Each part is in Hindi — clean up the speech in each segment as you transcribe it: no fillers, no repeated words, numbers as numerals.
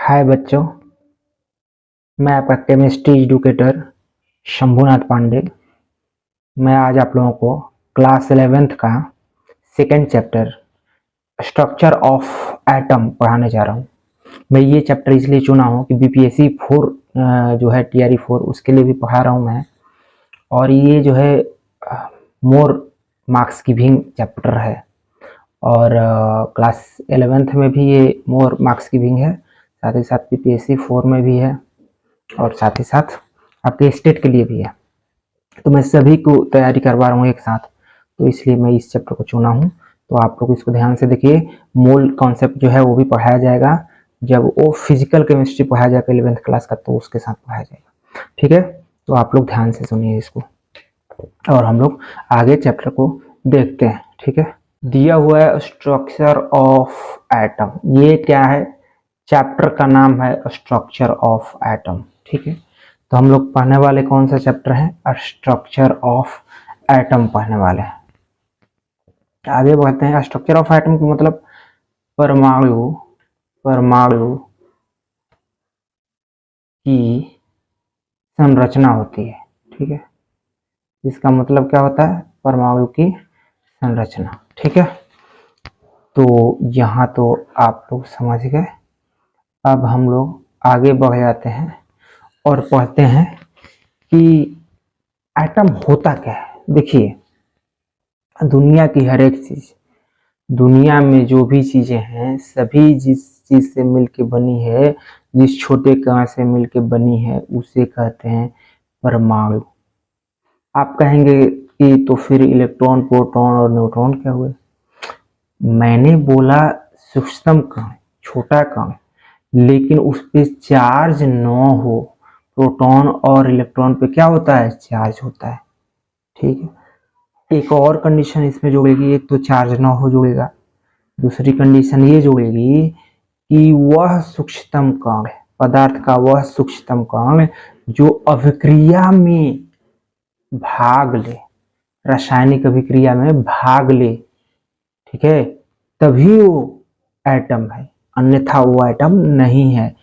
हाय बच्चों, मैं आपका केमिस्ट्री एजुकेटर शंभुनाथ पांडे। मैं आज आप लोगों को क्लास 11th का second chapter structure of atom पढ़ाने जा रहा हूँ। मैं ये चैप्टर इसलिए चुना हूँ कि बीपीएससी 4 जो है टीआरई 4 उसके लिए भी पढ़ा रहा हूँ मैं, और ये जो है मोर मार्क्स गिविंग चैप्टर है, और क्लास 11th में भी ये मोर मार्क्स गिविंग है, साथ ही साथ बीपीएससी 4 में भी है, और साथ ही साथ आपके स्टेट के लिए भी है। तो मैं सभी को तैयारी करवा रहा हूँ एक साथ, तो इसलिए मैं इस चैप्टर को चुना हूँ। तो आप लोग इसको ध्यान से देखिए। मोल कॉन्सेप्ट जो है वो भी पढ़ाया जाएगा जब वो फिजिकल केमिस्ट्री पढ़ाया जाएगा 11th क्लास का, तो उसके साथ पढ़ाया जाएगा। ठीक है, तो आप लोग ध्यान से सुनिए इसको और हम लोग आगे चैप्टर को देखते हैं। ठीक है, दिया हुआ है स्ट्रक्चर ऑफ एटम। ये क्या है? चैप्टर का नाम है स्ट्रक्चर ऑफ एटम। ठीक है, तो हम लोग पढ़ने वाले कौन सा चैप्टर है? स्ट्रक्चर ऑफ एटम पढ़ने वाले हैं। आगे बढ़ते हैं। स्ट्रक्चर ऑफ एटम का मतलब परमाणु की संरचना होती है। ठीक है, इसका मतलब क्या होता है? परमाणु की संरचना। ठीक है, तो यहाँ तो आप लोग समझ गए। अब हम लोग आगे बढ़ जाते हैं और पढ़ते हैं कि एटम होता क्या है। देखिए, दुनिया की हर एक चीज, दुनिया में जो भी चीजें हैं, सभी जिस चीज से मिलके बनी है, जिस छोटे कण से मिलके बनी है, उसे कहते हैं परमाणु। आप कहेंगे कि तो फिर इलेक्ट्रॉन, प्रोटॉन और न्यूट्रॉन क्या हुए? मैंने बोला सूक्ष्मतम कण, छोटा कण, लेकिन उस पे चार्ज न हो। प्रोटॉन और इलेक्ट्रॉन पे क्या होता है? चार्ज होता है। ठीक है, एक और कंडीशन इसमें जुड़ेगी। एक तो चार्ज ना हो जुड़ेगा, दूसरी कंडीशन ये जुड़ेगी कि वह सूक्ष्मतम कण है, पदार्थ का वह सूक्ष्मतम कण जो अभिक्रिया में भाग ले, रासायनिक अभिक्रिया में भाग ले। ठीक है, तभी वो एटम है, अन्यथा वो एटम नहीं है।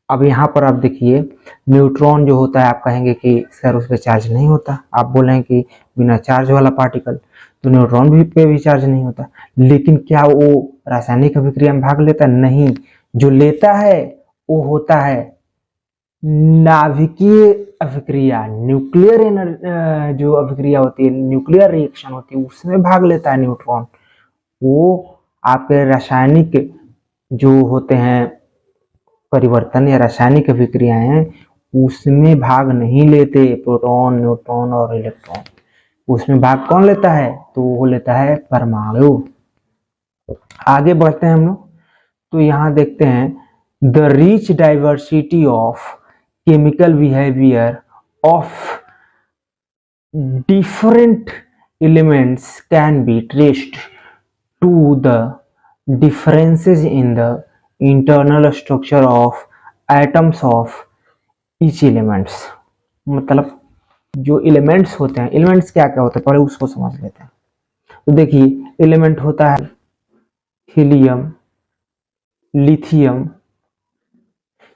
अब यहाँ पर आप देखिए, न्यूट्रॉन जो होता है, आप कहेंगे कि सर उस पर चार्ज नहीं होता। आप बोलेंगे कि बिना चार्ज वाला पार्टिकल, तो न्यूट्रॉन भी पे भी चार्ज नहीं होता। लेकिन क्या वो रासायनिक अभिक्रिया में भाग लेता? नहीं। जो लेता है वो होता है नाभिकीय अभिक्रिया, न्यूक्लियर जो अभिक्रिया होती है, न्यूक्लियर रिएक्शन होती है, उसमें भाग लेता है न्यूट्रॉन। वो आपके रासायनिक जो होते हैं परिवर्तन या रासायनिक अभिक्रियाएं, उसमें भाग नहीं लेते प्रोटॉन, न्यूट्रॉन और इलेक्ट्रॉन। उसमें भाग कौन लेता है? तो वो लेता है परमाणु। आगे बढ़ते हैं हम लोग, तो यहाँ देखते हैं the rich diversity of chemical behaviour of different elements can be traced to the differences in the internal structure of atoms of each elements। मतलब जो एलिमेंट्स होते हैं, एलिमेंट्स क्या क्या होते हैं पहले उसको समझ लेते हैं। तो देखिए, एलिमेंट होता है हीलियम, लिथियम,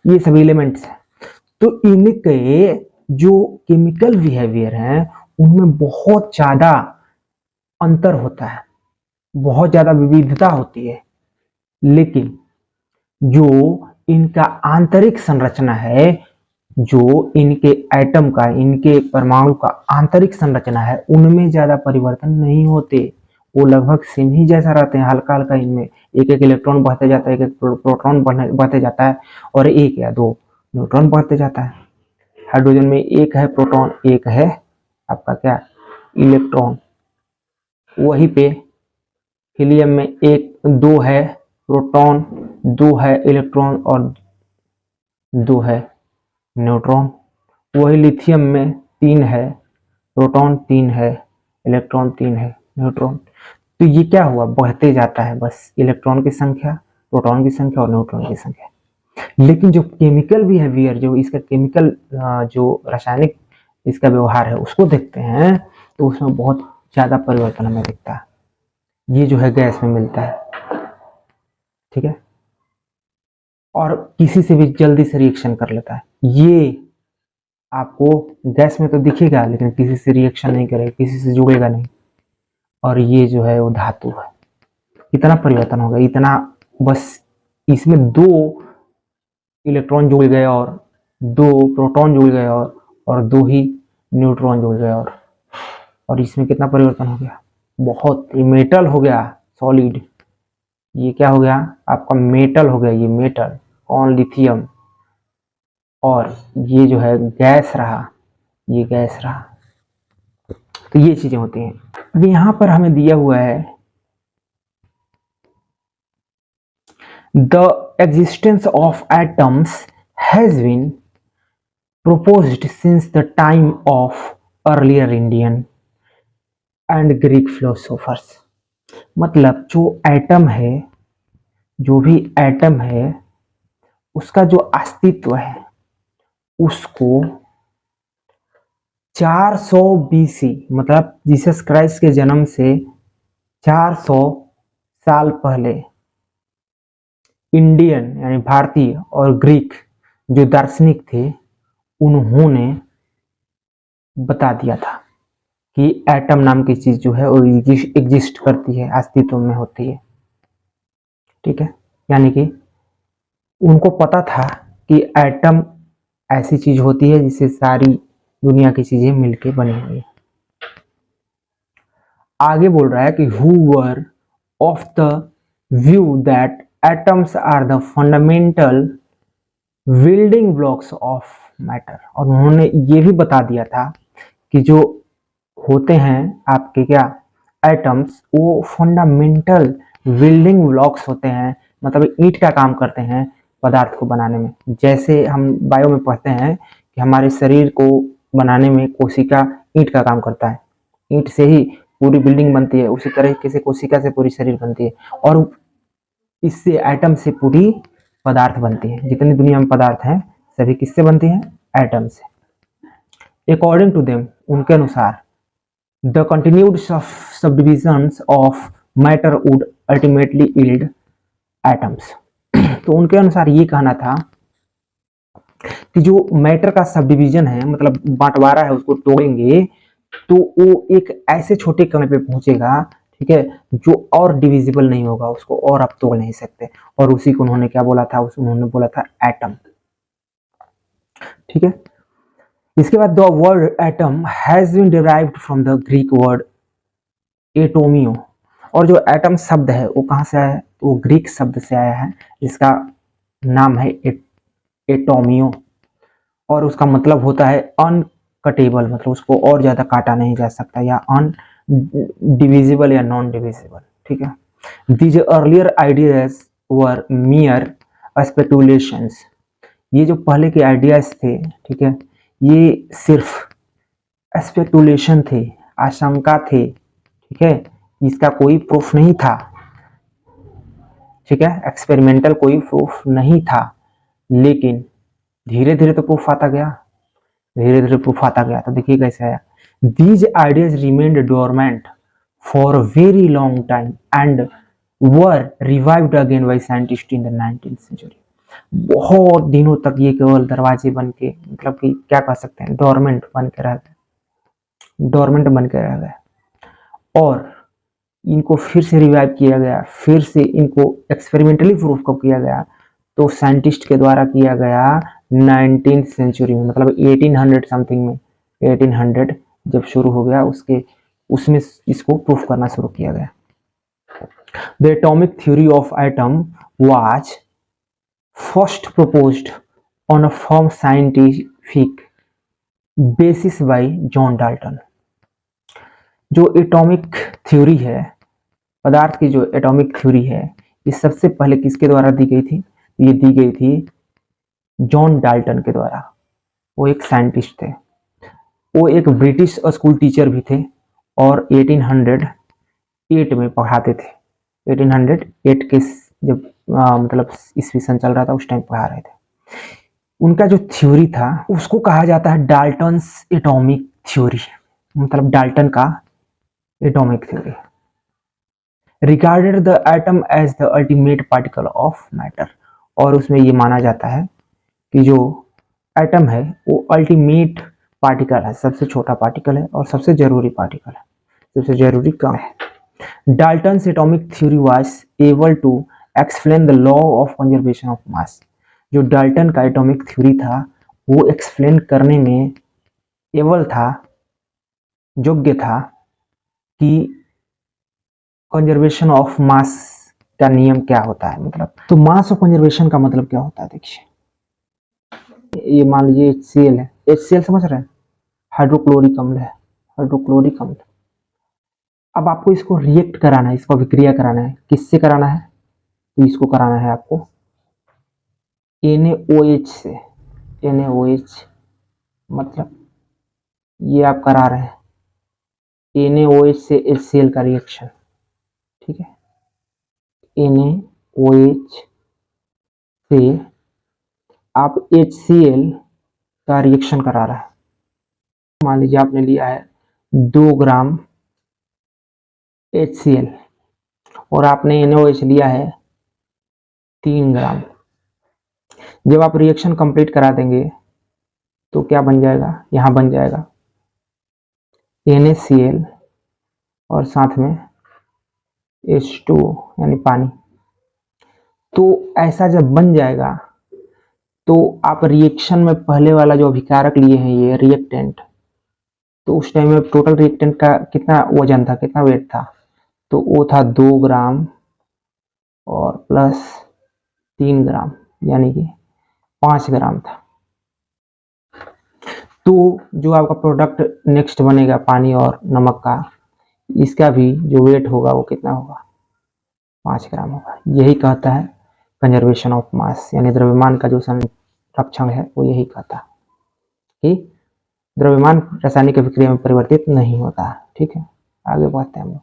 ये सभी एलिमेंट्स हैं। तो इनके जो केमिकल बिहेवियर हैं उनमें बहुत ज्यादा अंतर होता है, बहुत ज्यादा विविधता होती है। लेकिन जो इनका आंतरिक संरचना है, जो इनके एटम का, इनके परमाणु का आंतरिक संरचना है, उनमें ज्यादा परिवर्तन नहीं होते। वो लगभग सेम ही जैसा रहते हैं, हल्का हल्का इनमें एक एक इलेक्ट्रॉन बढ़ते जाता है, एक एक प्रोटॉन बढ़ते जाता है, और एक या दो न्यूट्रॉन बढ़ते जाता है। हाइड्रोजन में एक है प्रोटॉन, एक है आपका क्या, इलेक्ट्रॉन। वहीं पे हीलियम में एक दो है प्रोटॉन, दो है इलेक्ट्रॉन और दो है न्यूट्रॉन। वही लिथियम में तीन है प्रोटॉन, तीन है इलेक्ट्रॉन, तीन है न्यूट्रॉन। तो ये क्या हुआ? बढ़ते जाता है बस इलेक्ट्रॉन की संख्या, प्रोटॉन की संख्या और न्यूट्रॉन की संख्या। लेकिन जो केमिकल बिहेवियर, जो इसका केमिकल जो रासायनिक इसका व्यवहार है, उसको देखते हैं तो उसमें बहुत ज्यादा परिवर्तन हमें दिखता है। ये जो है गैस में मिलता है। ठीक है, और किसी से भी जल्दी से रिएक्शन कर लेता है। ये आपको गैस में तो दिखेगा लेकिन किसी से रिएक्शन नहीं करेगा, किसी से जुड़ेगा नहीं। और ये जो है वो धातु है। इतना परिवर्तन होगा, इतना, बस इसमें 2 इलेक्ट्रॉन जुड़ गए और 2 प्रोटॉन जुड़ गए और 2 ही न्यूट्रॉन जुड़ गए और इसमें कितना परिवर्तन हो गया, बहुत। ये मेटल हो गया सॉलिड, ये क्या हो गया आपका मेटल हो गया, ये मेटल कौन, लिथियम। और ये जो है गैस रहा, ये गैस रहा। तो ये चीजें होती हैं। अब यहाँ पर हमें दिया हुआ है the existence of atoms has been proposed since the time of earlier Indian and Greek philosophers। मतलब जो एटम है, जो भी एटम है, उसका जो अस्तित्व है उसको 400 BC, मतलब जीसस क्राइस्ट के जन्म से 400 साल पहले इंडियन यानी भारतीय और ग्रीक जो दार्शनिक थे उन्होंने बता दिया था कि एटम नाम की चीज जो है वो एग्जिस्ट करती है, अस्तित्व में होती है। ठीक है, यानी कि उनको पता था कि एटम ऐसी चीज होती है जिससे सारी दुनिया की चीजें मिलके बनी हुई है। आगे बोल रहा है कि who were of the view that atoms are the fundamental building blocks of matter. और उन्होंने ये भी बता दिया था कि जो होते हैं आपके क्या एटम्स, वो फंडामेंटल बिल्डिंग ब्लॉक्स होते हैं, मतलब ईंट का काम करते हैं पदार्थ को बनाने में। जैसे हम बायो में पढ़ते हैं कि हमारे शरीर को बनाने में कोशिका ईंट का काम करता है, ईंट से ही पूरी बिल्डिंग बनती है, उसी तरीके से कोशिका से पूरी शरीर बनती है और इससे एटम से पूरी पदार्थ बनती है। जितनी दुनिया में पदार्थ हैं सभी किससे बनती हैं, एटम से। अकॉर्डिंग टू देम, उनके अनुसार, the continued subdivisions of matter would ultimately yield atoms. तो उनके अनुसार ये कहना था कि जो मैटर का सब डिवीजन है, मतलब बंटवारा है, उसको तोड़ेंगे तो वो एक ऐसे छोटे कण पे पहुंचेगा, ठीक है, जो और डिविजिबल नहीं होगा, उसको और आप तोड़ नहीं सकते। और उसी को उन्होंने क्या बोला था, उन्होंने बोला था एटम। ठीक है, इसके बाद the word atom has been derived from the Greek word atomio. और जो एटम शब्द है वो कहाँ से आया है, वो ग्रीक शब्द से आया है, जिसका नाम है एटोमियो। और उसका मतलब होता है अनकटेबल, मतलब उसको और ज्यादा काटा नहीं जा सकता, या अनडिविजिबल या नॉन डिविजिबल। ठीक है, these earlier ideas were मियर speculations. ये जो पहले के आइडियाज थे, ठीक है, ये सिर्फ स्पेकुलेशन थे, आशंका थे। ठीक है, इसका कोई प्रूफ नहीं था। ठीक है, एक्सपेरिमेंटल कोई प्रूफ नहीं था, लेकिन धीरे धीरे तो प्रूफ आता गया, धीरे धीरे प्रूफ आता गया। तो देखिए कैसे आया, these ideas remained dormant for very long time and were revived again by scientist in the 19th century. बहुत दिनों तक ये केवल दरवाजे बन के, मतलब कि क्या कह सकते हैं, डोरमेंट बन के रह गए, डोरमेंट बन के रह गए। और इनको फिर से रिवाइव किया गया, फिर से इनको एक्सपेरिमेंटली प्रूफ कब किया गया, तो साइंटिस्ट के द्वारा किया गया 19th सेंचुरी में, मतलब 1800 समथिंग में, 1800 जब शुरू हो गया उसमें इसको प्रूफ करना शुरू किया गया। The atomic theory of atom was first proposed on a firm scientific basis by John Dalton. जो एटॉमिक थ्योरी है, पदार्थ की जो एटॉमिक थ्योरी है, ये सबसे पहले किसके द्वारा दी गई थी, ये दी गई थी जॉन डाल्टन के द्वारा। वो एक साइंटिस्ट थे, वो एक ब्रिटिश स्कूल टीचर भी थे और 1808 में पढ़ाते थे। 1808 के जब मतलब ईस्वी सन चल रहा था, उस टाइम पढ़ा रहे थे। उनका जो थ्योरी था उसको कहा जाता है डाल्टन्स एटॉमिक थ्योरी, मतलब डाल्टन का atomic theory. Regarded the atom as the ultimate particle of matter. और उसमें ये माना जाता है कि जो एटम है वो अल्टीमेट पार्टिकल है, सबसे छोटा पार्टिकल है और सबसे जरूरी पार्टिकल है, सबसे जरूरी कण है। Dalton's atomic theory was able to explain the law of conservation of mass। जो डाल्टन का एटॉमिक थ्योरी था वो एक्सप्लेन करने में एबल था, योग्य था कि कंजर्वेशन ऑफ मास का नियम क्या होता है। मतलब तो मास ऑफ कंजर्वेशन का मतलब क्या होता है, देखिए ये मान लीजिए HCl है, HCl समझ रहे हैं, हाइड्रोक्लोरिक अम्ल है, हाइड्रोक्लोरिक अम्ल। अब आपको इसको रिएक्ट कराना है, इसको अभिक्रिया कराना है, किससे कराना है, तो इसको कराना है आपको NaOH से। NaOH मतलब ये आप करा रहे हैं NaOH से HCl का रिएक्शन, ठीक है। NaOH से आप HCl का रिएक्शन करा रहा है। मान लीजिए आपने लिया है 2 ग्राम HCl और आपने NaOH लिया है 3 ग्राम। जब आप रिएक्शन कंप्लीट करा देंगे तो क्या बन जाएगा, यहाँ बन जाएगा NaCl और साथ में H2 यानी पानी। तो ऐसा जब बन जाएगा तो आप रिएक्शन में पहले वाला जो अभिकारक लिए हैं ये रिएक्टेंट, तो उस टाइम में टोटल रिएक्टेंट का कितना वजन था, कितना वेट था, तो वो था 2 ग्राम और प्लस 3 ग्राम यानी कि 5 ग्राम था। तो जो आपका प्रोडक्ट नेक्स्ट बनेगा पानी और नमक का, इसका भी जो वेट होगा वो कितना होगा, 5 ग्राम होगा। यही कहता है कंजर्वेशन ऑफ मास, यानी द्रव्यमान का जो संरक्षण है वो यही कहता है कि द्रव्यमान रासायनिक अभिक्रिया में परिवर्तित नहीं होता। ठीक है, आगे बढ़ते हैं हम लोग।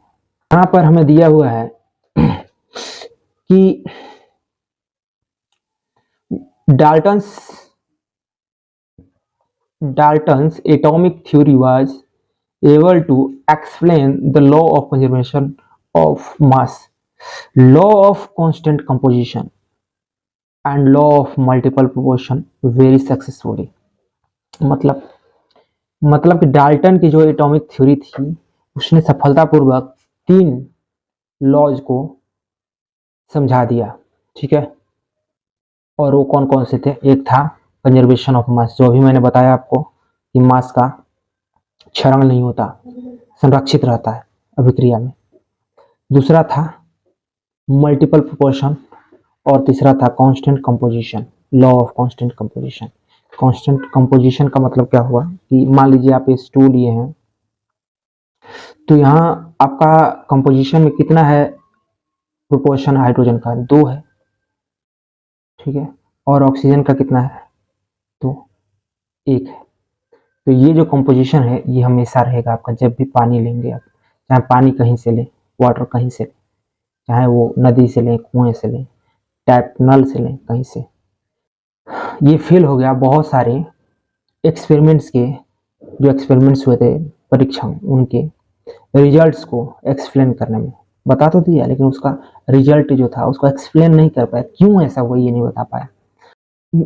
यहाँ पर हमें दिया हुआ है कि Dalton's atomic theory was able to explain the law of conservation of mass, law of constant composition and law of multiple proportion very successfully। मतलब कि डाल्टन की जो एटॉमिक थ्योरी थी उसने सफलतापूर्वक 3 लॉज को समझा दिया। ठीक है, और वो कौन कौन से थे, एक था कंजर्वेशन ऑफ मास, जो अभी मैंने बताया आपको कि मास का क्षरण नहीं होता, संरक्षित रहता है अभिक्रिया में। दूसरा था मल्टीपल प्रोपोर्शन और तीसरा था constant composition, law of constant composition. Constant composition का मतलब क्या हुआ कि मान लीजिए आप H2 लिए हैं तो यहाँ आपका कंपोजिशन में कितना है प्रोपोर्शन हाइड्रोजन का, 2 है। ठीक है, और ऑक्सीजन का कितना है, तो 1 है। तो ये जो कंपोजिशन है ये हमेशा रहेगा आपका, जब भी पानी लेंगे आप, चाहे पानी कहीं से लें, वाटर कहीं से लें, चाहे वो नदी से लें, कुएं से लें, टैप नल से लें, कहीं से। ये फेल हो गया बहुत सारे एक्सपेरिमेंट्स के, जो एक्सपेरिमेंट्स हुए थे परीक्षण, उनके रिजल्ट्स को एक्सप्लेन करने में। बता तो दिया लेकिन उसका रिजल्ट जो था उसको एक्सप्लेन नहीं कर पाया, क्यों ऐसा हुआ ये नहीं बता पाया।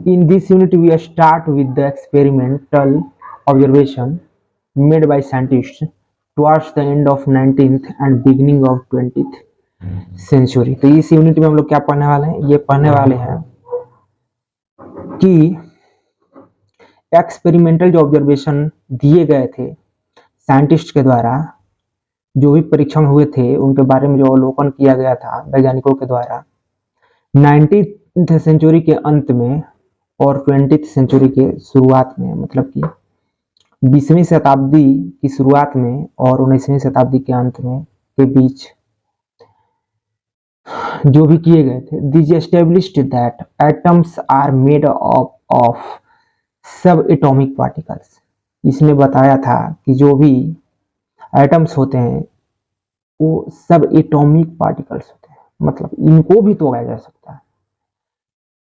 In this unit we start with the experimental observation made by scientists towards the end of 19th and beginning of 20th century। तो इस यूनिट में हम लोग क्या पढ़ने वाले हैं, ये पढ़ने वाले हैं कि एक्सपेरिमेंटल जो ऑब्जर्वेशन दिए गए थे साइंटिस्ट के द्वारा, जो भी परीक्षण हुए थे उनके बारे में जो अवलोकन किया गया था वैज्ञानिकों के द्वारा 19th सेंचुरी के अंत में और 20th सेंचुरी के शुरुआत में, मतलब कि 20वीं शताब्दी की शुरुआत में और 19वीं शताब्दी के अंत में के बीच जो भी किए गए थे। This established that atoms are made of sub atomic particles. इसने बताया था कि जो भी एटम्स होते हैं वो सब एटॉमिक पार्टिकल्स होते हैं, मतलब इनको भी तोड़ा जा सकता है।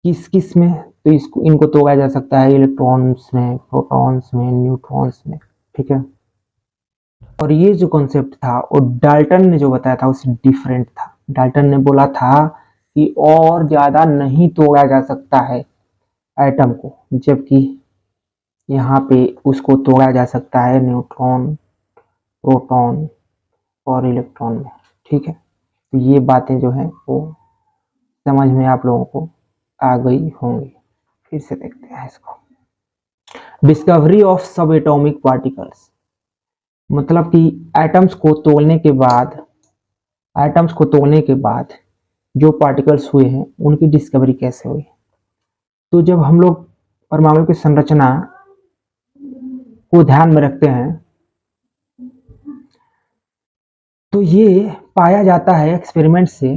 किस किस में, तो इनको तोड़ा जा सकता है इलेक्ट्रॉन्स में, प्रोटॉन्स में, न्यूट्रॉन्स में। ठीक है, और ये जो कॉन्सेप्ट था वो डाल्टन ने जो बताया था उससे डिफरेंट था। डाल्टन ने बोला था कि और ज्यादा नहीं तोड़ा जा सकता है एटम को, जबकि यहाँ पे उसको तोड़ा जा सकता है न्यूट्रॉन, प्रोटॉन और इलेक्ट्रॉन में। ठीक है, तो ये बातें जो है वो समझ में आप लोगों को आ गई होंगी। फिर से देखते हैं इसको। Discovery of sub atomic particles, मतलब कि एटम्स को तोड़ने के बाद जो पार्टिकल्स हुए हैं उनकी डिस्कवरी कैसे हुई। तो जब हम लोग परमाणु की संरचना को ध्यान में रखते हैं तो ये पाया जाता है एक्सपेरिमेंट से,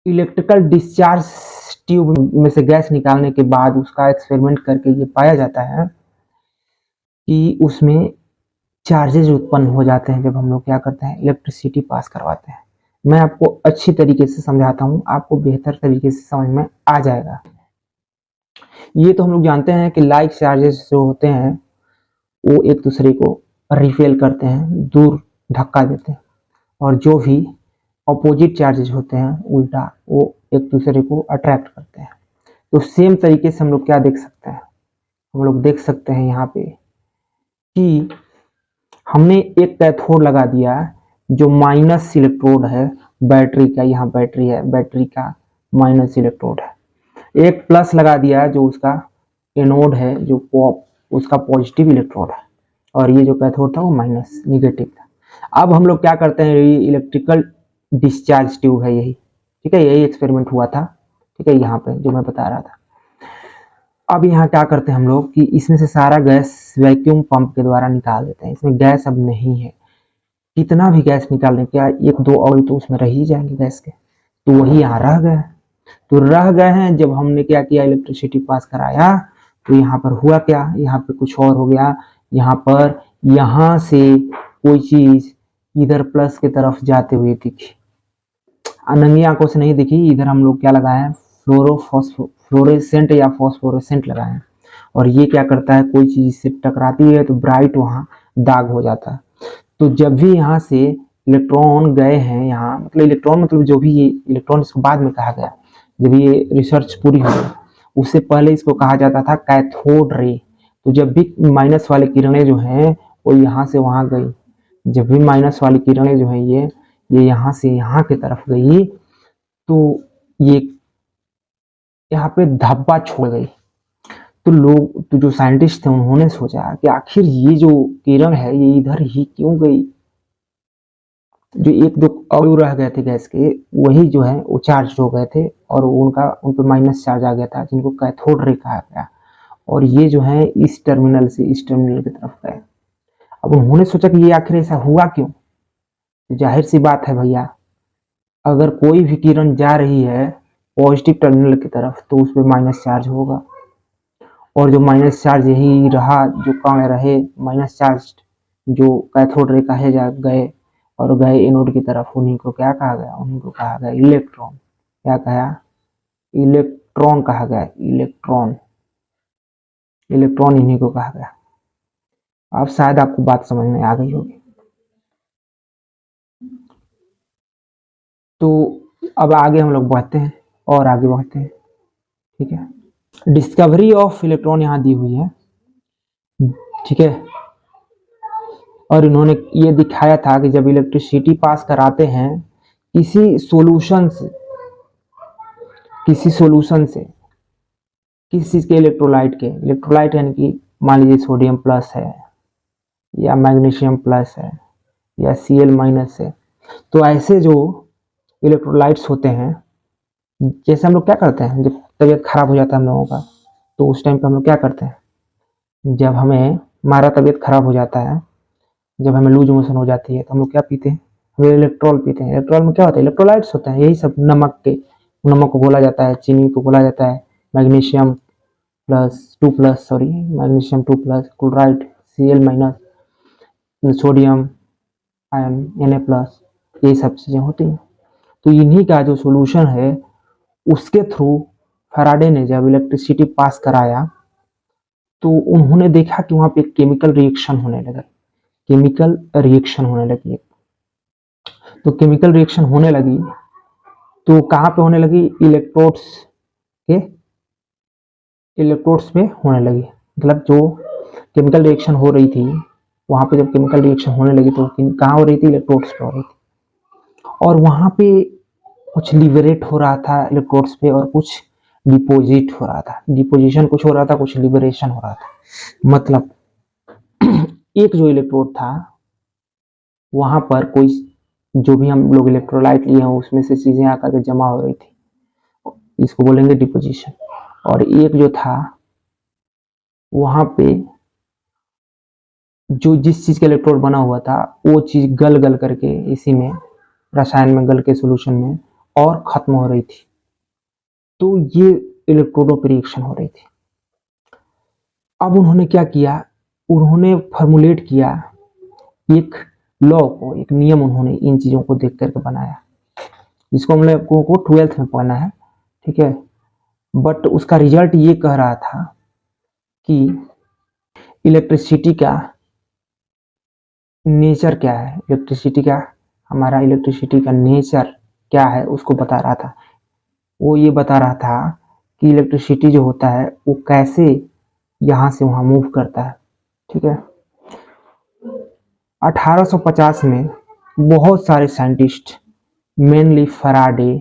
इलेक्ट्रिकल डिस्चार्ज ट्यूब में से गैस निकालने के बाद उसका एक्सपेरिमेंट करके ये पाया जाता है कि उसमें चार्जेज उत्पन्न हो जाते हैं जब हम लोग क्या करते हैं, इलेक्ट्रिसिटी पास करवाते हैं। मैं आपको अच्छी तरीके से समझाता हूँ, आपको बेहतर तरीके से समझ में आ जाएगा। ये तो हम लोग जानते हैं कि लाइक चार्जेस जो होते हैं वो एक दूसरे को रिपेल करते हैं, दूर धक्का देते हैं, और जो भी अपोजिट चार्जेस होते हैं उल्टा, वो एक दूसरे को अट्रैक्ट करते हैं। तो सेम तरीके से हम लोग क्या देख सकते हैं, हम लोग देख सकते हैं यहाँ पे कि हमने एक कैथोड लगा दिया जो माइनस इलेक्ट्रोड है बैटरी का, यहाँ बैटरी है, बैटरी का माइनस इलेक्ट्रोड है। एक प्लस लगा दिया जो उसका एनोड है, जो उसका पॉजिटिव इलेक्ट्रोड है, और ये जो कैथोड था वो माइनस निगेटिव था। अब हम लोग क्या करते हैं, ये इलेक्ट्रिकल डिस्चार्ज ट्यूब है यही, ठीक है, यही एक्सपेरिमेंट हुआ था, ठीक है, यहाँ पे जो मैं बता रहा था। अब यहाँ क्या करते हैं हम लोग कि इसमें से सारा गैस वैक्यूम पंप के द्वारा निकाल देते हैं। इसमें गैस अब नहीं है, कितना भी गैस निकालने, क्या एक दो ऑयल तो उसमें रह ही जाएंगे गैस के, तो वही यहाँ रह गए। तो रह गए हैं, जब हमने क्या किया, इलेक्ट्रिसिटी पास कराया, तो यहाँ पर हुआ क्या, यहाँ पे कुछ और हो गया। यहाँ पर यहाँ से कोई चीज इधर प्लस की तरफ जाते हुए दिखी, नंगी आंखों से नहीं दिखी। इधर हम लोग क्या लगाए हैं, फ्लोरेसेंट या फॉस्फोरेसेंट लगाए हैं, और ये क्या करता है, कोई चीज से टकराती है तो ब्राइट वहां दाग हो जाता है। तो जब भी यहाँ से इलेक्ट्रॉन गए हैं यहाँ, मतलब इलेक्ट्रॉन मतलब जो भी, ये इलेक्ट्रॉन इसको बाद में कहा गया, जब ये रिसर्च पूरी हो गई, उससे पहले इसको कहा जाता था कैथोड रे। तो जब भी माइनस वाली किरणें जो हैं वो यहाँ से वहां गई, जब भी माइनस वाली किरणें जो है ये यहाँ से यहाँ की तरफ गई, तो ये यहाँ पे धब्बा छोड़ गई। तो जो साइंटिस्ट थे उन्होंने सोचा कि आखिर ये जो किरण है ये इधर ही क्यों गई। जो एक दो अणु रह गए थे गैस के, वही जो है वो चार्ज हो गए थे, और उन पे माइनस चार्ज आ गया था, जिनको कैथोड रे कहा गया, और ये जो है इस टर्मिनल से इस टर्मिनल की तरफ गए। अब उन्होंने सोचा कि ये आखिर ऐसा हुआ क्यों। जाहिर सी बात है भैया, अगर कोई भी किरण जा रही है पॉजिटिव टर्मिनल की तरफ तो उस पर माइनस चार्ज होगा, और जो माइनस चार्ज यही रहा, जो कण रहे माइनस चार्ज, जो कैथोड रे कहे जा गए और गए एनोड की तरफ, उन्हीं को क्या कहा गया, उन्हीं को कहा गया इलेक्ट्रॉन। क्या कहा, इलेक्ट्रॉन कहा गया, इलेक्ट्रॉन, इलेक्ट्रॉन इन्हीं को कहा गया। अब शायद आपको बात समझ में आ गई होगी। तो अब आगे हम लोग बढ़ते हैं और आगे बढ़ते हैं, ठीक है। डिस्कवरी ऑफ इलेक्ट्रॉन यहाँ दी हुई है, ठीक है, और इन्होंने ये दिखाया था कि जब इलेक्ट्रिसिटी पास कराते हैं किसी सॉल्यूशन से, किस चीज के, इलेक्ट्रोलाइट यानी कि मान लीजिए सोडियम प्लस है या मैग्नीशियम प्लस है या Cl माइनस है। तो ऐसे जो इलेक्ट्रोलाइट्स होते हैं, जैसे हम लोग क्या करते हैं, जब तबीयत खराब हो जाता है हम लोगों का, तो उस टाइम पे हम लोग क्या करते हैं, जब हमारा तबीयत खराब हो जाता है, जब हमें लूज मोशन हो जाती है, तो हम लोग क्या पीते हैं, हम इलेक्ट्रॉल पीते हैं। इलेक्ट्रॉल में क्या होता है, इलेक्ट्रोलाइट्स होते हैं, यही सब, नमक को घोला जाता है, चीनी को घोला जाता है, magnesium magnesium 2 plus, chloride Cl minus, sodium ion Na+, यही सब चीजें होती हैं। तो इन्हीं का जो सोल्यूशन है उसके थ्रू फैराडे ने जब इलेक्ट्रिसिटी पास कराया तो उन्होंने देखा कि वहां पे केमिकल रिएक्शन होने लगी। तो केमिकल रिएक्शन होने लगी, तो कहाँ पे होने लगी, इलेक्ट्रोड्स पे होने लगी। मतलब जो केमिकल रिएक्शन हो रही थी वहां पे, जब केमिकल रिएक्शन होने लगी तो कहाँ हो रही थी, इलेक्ट्रोड्स पे हो रही थी। और वहां पे कुछ लिबरेट हो रहा था इलेक्ट्रोड्स पे और कुछ डिपोजिट हो रहा था। डिपोजिशन कुछ हो रहा था, कुछ लिबरेशन हो रहा था। मतलब एक जो इलेक्ट्रोड था वहां पर कोई, जो भी हम लोग इलेक्ट्रोलाइट लिए हैं उसमें से चीजें आकर के जमा हो रही थी, इसको बोलेंगे डिपोजिशन। और एक जो था वहां पे जो जिस चीज का इलेक्ट्रोड बना हुआ था वो चीज गल गल करके इसी में रसायन में गल के सोल्यूशन में और खत्म हो रही थी। तो ये इलेक्ट्रोडों पर रिएक्शन हो रही थी। अब उन्होंने क्या किया, उन्होंने फॉर्मुलेट किया एक लॉ को, एक नियम उन्होंने इन चीजों को देख करके बनाया, जिसको हम लोगों को 12th में पढ़ना है, ठीक है। बट उसका रिजल्ट ये कह रहा था कि इलेक्ट्रिसिटी का नेचर क्या है, हमारा इलेक्ट्रिसिटी का नेचर क्या है उसको बता रहा था। वो ये बता रहा था कि इलेक्ट्रिसिटी जो होता है वो कैसे यहां से वहां मूव करता है, ठीक है। 1850 में बहुत सारे scientist, mainly Faraday,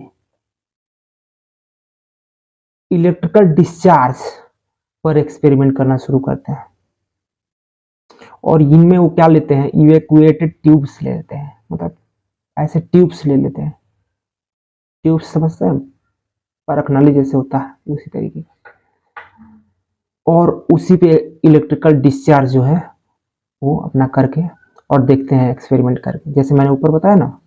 electrical discharge पर एक्सपेरिमेंट करना शुरू करते हैं। और इनमें वो क्या लेते हैं, इवैक्यूएटेड ट्यूब्स ले लेते हैं। मतलब ऐसे ट्यूब्स ले लेते हैं, ट्यूब्स समझते हैं, परख नली जैसे होता है उसी तरीके। और उसी पे इलेक्ट्रिकल डिस्चार्ज जो है वो अपना करके और देखते हैं एक्सपेरिमेंट करके, जैसे मैंने ऊपर बताया ना।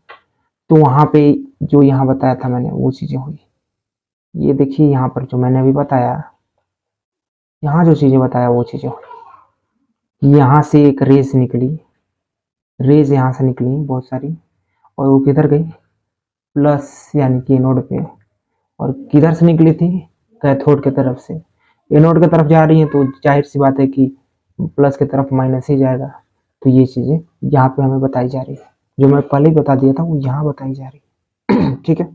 तो वहां पे जो यहाँ बताया था मैंने वो चीजें हुई। ये देखिए यहाँ पर जो मैंने अभी बताया, यहाँ जो चीजें बताया वो चीजें हुई। यहाँ से एक रेज निकली, रेज यहाँ से निकली बहुत सारी, और वो किधर गई, प्लस यानी कि एनोड पे। और किधर से निकली थी, कैथोड की तरफ से। एनोड की तरफ जा रही है तो जाहिर सी बात है कि प्लस की तरफ माइनस ही जाएगा। तो ये चीजें यहाँ पे हमें बताई जा रही है, जो मैं पहले ही बता दिया था वो यहाँ बताई जा रही है ठीक है।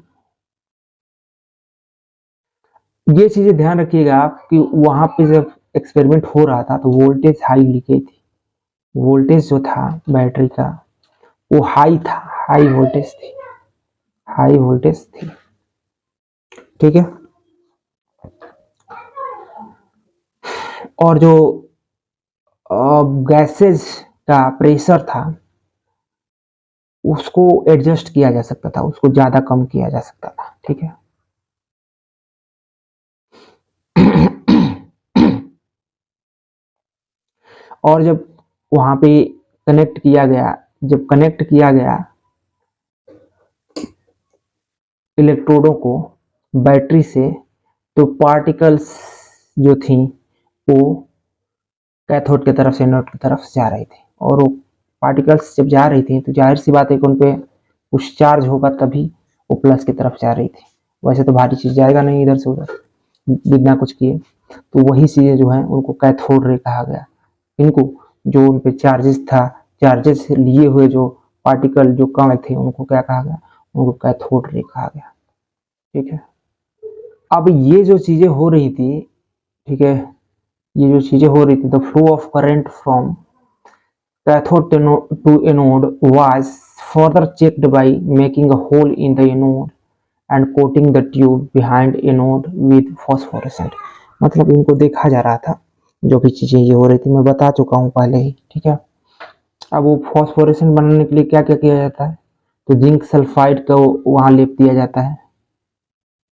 ये चीजें ध्यान रखिएगा आप कि वहां पे जब एक्सपेरिमेंट हो रहा था तो वोल्टेज हाई लीकेज थी। वोल्टेज जो था बैटरी का वो हाई था, हाई वोल्टेज थी, हाई वोल्टेज थी, ठीक है। और जो गैसेज का प्रेशर था उसको एडजस्ट किया जा सकता था, उसको ज्यादा कम किया जा सकता था, ठीक है। और जब वहां पे कनेक्ट किया गया, जब कनेक्ट किया गया इलेक्ट्रोडों को बैटरी से, तो पार्टिकल्स जो थी वो कैथोड की तरफ से एनोड की तरफ जा रही थी। और वो पार्टिकल्स जब जा रही थी तो जाहिर सी बात है कि उन पे कुछ चार्ज होगा तभी वो प्लस की तरफ जा रही थी। वैसे तो भारी चीज जाएगा नहीं इधर से उधर बिना कुछ किए। तो वही चीजें जो है उनको कैथोड रे कहा गया। इनको जो उन पे चार्जेस था, चार्जेस लिए हुए जो पार्टिकल जो कण थे उनको क्या कहा गया, उनको कैथोड रे कहा गया, ठीक है। अब ये जो चीजें हो रही थी, ठीक है, ये जो चीजें हो रही थी, the flow of current from cathode to anode was further checked by making a hole in the anode and coating the tube behind anode with phosphorescent। मतलब इनको देखा जा रहा था, जो भी चीजें ये हो रही थी मैं बता चुका हूँ पहले ही, ठीक है। अब वो फॉस्फोरेसेंट बनाने के लिए क्या क्या किया जाता है, तो जिंक सल्फाइड का वहां लेप दिया जाता है,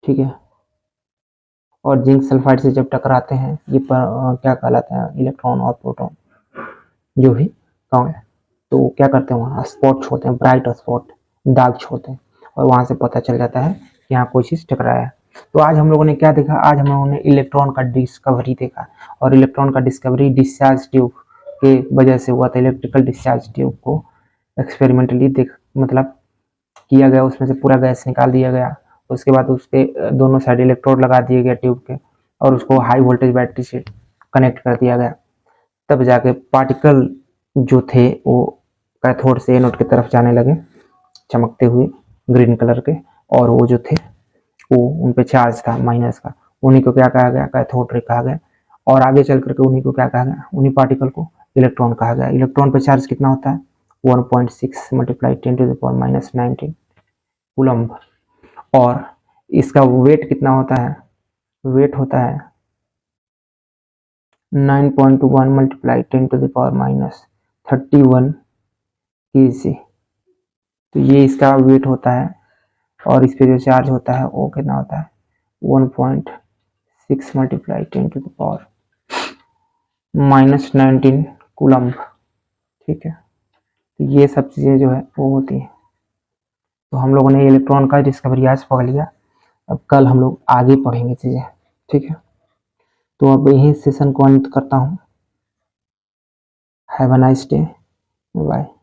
ठीक है। और जिंक सल्फाइड से जब टकराते हैं ये क्या कहलाते हैं, इलेक्ट्रॉन और प्रोटॉन जो भी कण है, तो क्या करते हैं वहाँ स्पॉट छोड़ते हैं, ब्राइट स्पॉट, दाग छोड़ते हैं, और वहां से पता चल जाता है कि यहाँ कोई चीज टकराया है। तो आज हम लोगों ने क्या देखा, आज हम लोगों ने इलेक्ट्रॉन का डिस्कवरी देखा। और इलेक्ट्रॉन का डिस्कवरी डिस्चार्ज ट्यूब के वजह से हुआ था। इलेक्ट्रिकल डिस्चार्ज ट्यूब को एक्सपेरिमेंटली मतलब किया गया, उसमें से पूरा गैस निकाल दिया गया। उसके बाद उसके दोनों साइड इलेक्ट्रोड लगा दिए गए ट्यूब के, और उसको हाई वोल्टेज बैटरी से कनेक्ट कर दिया गया। तब जाके पार्टिकल जो थे वो कैथोड से एनोड की तरफ जाने लगे, चमकते हुए ग्रीन कलर के, और वो जो थे ओ उन पे चार्ज था माइनस का, उन्हीं को क्या कहा गया, कैथोड रे कहा गया। और आगे चल करके उन्हीं को क्या कहा गया, उन्हीं पार्टिकल को इलेक्ट्रॉन कहा गया। इलेक्ट्रॉन पे चार्ज कितना होता है, 1.6 मल्टीप्लाई 10⁻⁻⁹ कूलम्ब। और इसका वेट कितना होता है, वेट होता है 9.1 मल्टीप्लाई 10⁻⁻31 kg। तो ये इसका वेट होता है। और इस पे जो चार्ज होता है वो कितना होता है, 1.6 मल्टीप्लाई 10⁻⁻19 कूलम्ब। ठीक है, तो ये सब चीज़ें जो है वो होती हैं। तो हम लोगों ने इलेक्ट्रॉन का डिस्कवरी आज पढ़ लिया, अब कल हम लोग आगे पढ़ेंगे चीज़ें। ठीक है, तो अब यही सेशन को अंत करता हूँ। Have a nice day, bye.